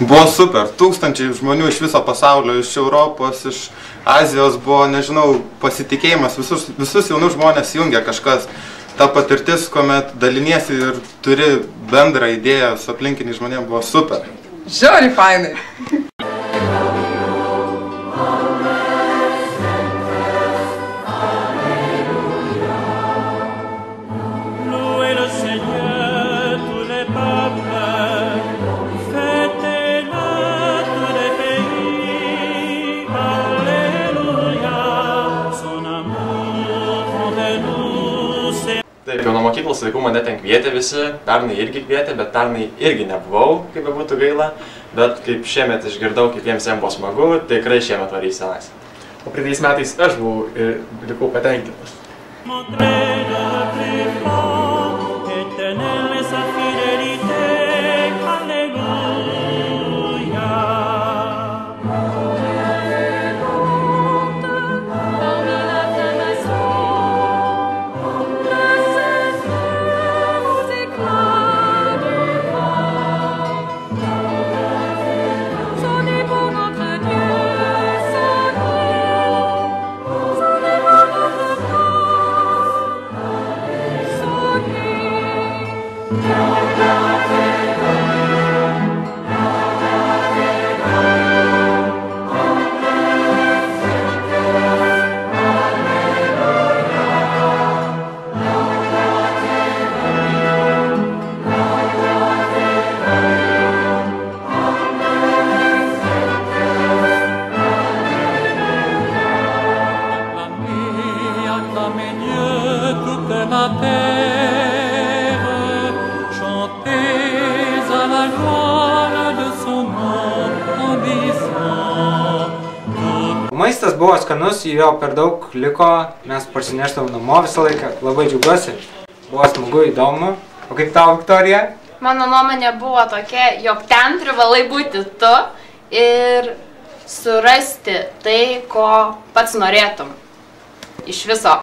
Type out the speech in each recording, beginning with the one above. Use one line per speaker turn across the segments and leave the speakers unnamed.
Buvo super, tūkstančiai žmonių iš viso pasaulio, iš Europos, iš Azijos buvo, nežinau, pasitikėjimas, visus jaunus žmonės jungia kažkas. Ta patirtis, kuomet daliniesi ir turi bendrą idėją su aplinkiniais žmonėmis, buvo super.
Žiauriai fainai.
Taip, jau nuo mokyklos laikų mane ten kvietė visi, pernai irgi kvietė, bet pernai irgi nebuvau, kaip būtų gaila, bet kaip šiemet išgirdau, kaip jiems buvo smagu, tikrai šiemet varys tenais.
O praeitais metais aš buvau ir likau patenkintas.
Maistas buvo skanus, jo per daug liko, mes parsineštavom namo visą laiką, labai džiaugiuosi, buvo smagu, įdomu. O kaip tau, Viktorija?
Mano nuomonė buvo tokia, jog ten privalai būti tu ir surasti tai, ko pats norėtum iš viso.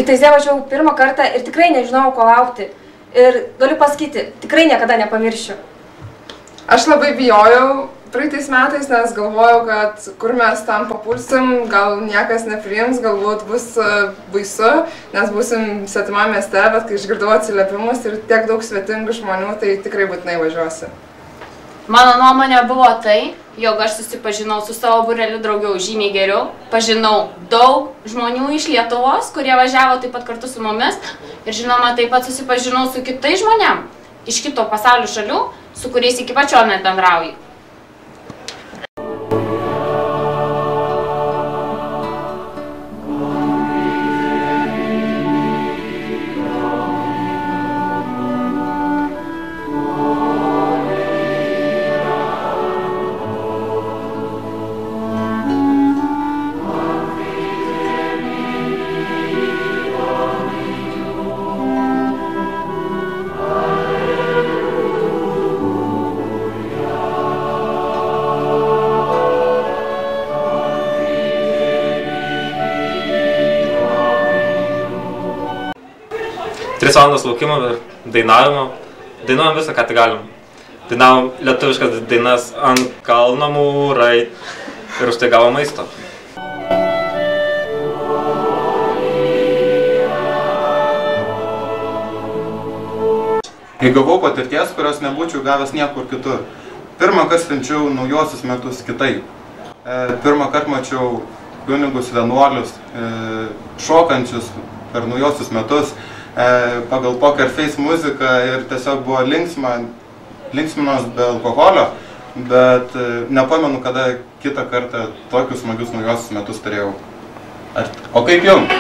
Į Taizė važiavau pirmą kartą ir tikrai nežinojau, ko laukti. Ir galiu pasakyti, tikrai niekada nepamiršiu.
Aš labai bijojau praeitais metais, nes galvojau, kad kur mes tam papulsim, gal niekas nepriims, galbūt bus baisu, nes būsim svetimam mieste, bet kai išgirdau atsiliepimus ir tiek daug svetingų žmonių, tai tikrai būtinai važiuosiu.
Mano nuomonė buvo tai, jog aš susipažinau su savo būreliu daugiau žymiai geriau, pažinau daug žmonių iš Lietuvos, kurie važiavo taip pat kartu su mumis ir žinoma taip pat susipažinau su kitais žmonėm iš kito pasaulio šalių, su kuriais iki pačio net bendrauju.
Tris valandas laukimo ir dainavimo. Dainuojam visą, ką tik galim. Dainavom lietuviškas dainas ant kalno mūrai ir už tai gavom maisto.
Įgavau patirties, kurios nebūčiau gavęs niekur kitur. Pirmą kartą švenčiau naujosius metus kitaip. Pirmą kartą mačiau kunigus vienuolius šokančius per naujosius metus pagal Poker Face muziką ir tiesiog buvo linksminos be alkoholio, bet nepamenu, kada kitą kartą tokius smagius naujosius metus turėjau. O kaip jums?